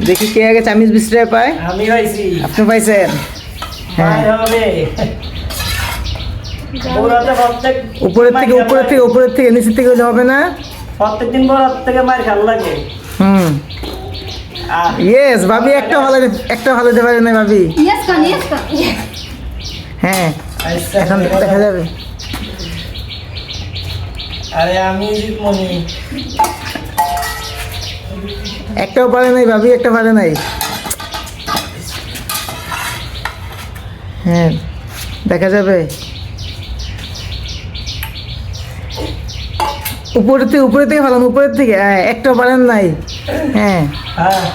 দেখি কে আগে চামিচ বিছড়ে পায়। আমি পাইছি। আপনি পাইছেন? হ্যাঁ হবে বড়াতে প্রত্যেক উপরের থেকে নিচের থেকে হলে হবে না। প্রত্যেকদিন বড়ার থেকে মার খেলা লাগে। ইয়েস ভাবি, একটা ভালো দিতে পারে না ভাবি। ইয়েস কান হ্যাঁ এখন দেখা যাবে। আরে আমি জিতমনি। একটাও পারে নাই ভাবি, একটা পারে নাই। হ্যাঁ দেখা যাবে। উপরের থেকে ভালো, উপরের থেকে। হ্যাঁ একটাও পারেন নাই। হ্যাঁ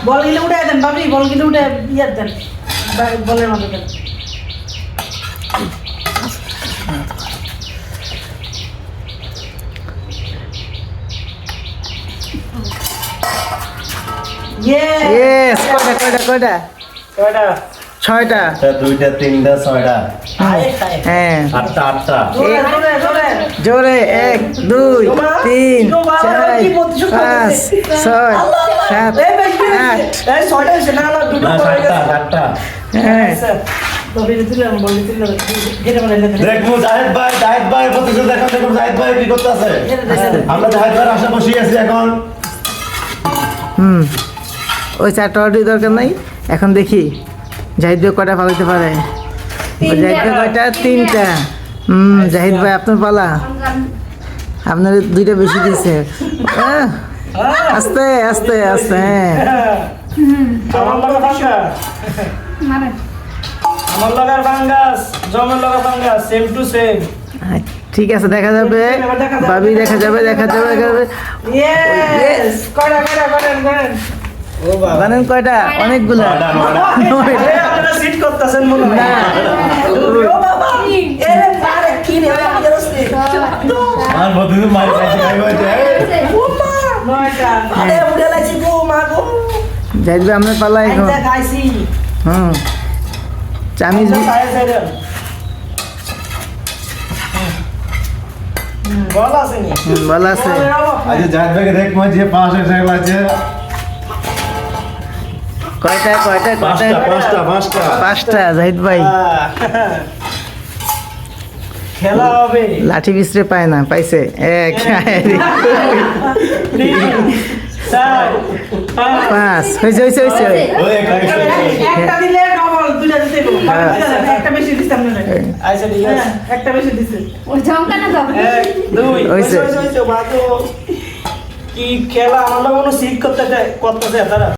বল গিলে উঠে দেন ভাবি, বল গিলে উঠে ইয়ার দেন, বলের মধ্যে দেন। ইয়েস। কয়টা? কয়টা? 6টা। 2টা 3টা 6টা। হ্যাঁ আটটা। জোরে 1 2 3 4 5 6 7 8। এই ছয়টা হইছে না, না দুটো না পড়ে গেছে। 7টা। হ্যাঁ দেখবো জাহিদ ভাই প্রতিশোধ এখন দেখুন জাহিদ ভাই কি করতেছে। আমরা জাহিদ ভাইয়ের আশা বসে আছি এখন। ওই 4টা অর্ডার দরকার নাই। এখন দেখি জাহিদ ভাই কয়টা ফালাইতে পারে। জাহিদ ভাই কয়টা? 3টা। জাহিদ ভাই আপনার পালা। আপনার 2টা বেশি দিয়েছে। আস্তে আস্তে আস্তে। হ্যাঁ আমার লাগার বাঙ্গাস, জমের লাগা বাঙ্গাস, সেম টু সেম। ঠিক আছে, দেখা যাবে ভাবি, দেখা যাবে। ইয়েস কয়টা ও বাবা বানান কয়টা? অনেকগুলো। আপনারা সিট করতেছেন মনে হয়। না। ও বাবা এরে আরে কি রে অবস্থা আর বদলু মার কাছে খাইবে। ও মা নয়টা আরে উড়ে লাগছে গো মা গো। জাহিদ ভাই আপনার পালা এখন। আইতা খাইছি চামিচ বল আছে নি ভালো আছে। আচ্ছা জাহিদ ভাইকে দেখ মা যে পাঁচ আছে। কয়টা? 5টা। জাহিদ ভাই খেলা হবে। লাঠি বিছড়ে পায় না, পাইছে 1 5 হয়েছে। ওই একটা দিলে ডবল, দুইটা দিতে হবে। একটা বেশি দিতে আমরা। আচ্ছা ঠিক আছে, একটা বেশি দিতে। ওই ঝমকানা দাও। 1 2 হইছে। হইছে বাতো কি খেলা, আমার মনে সিট করতেছে তারা।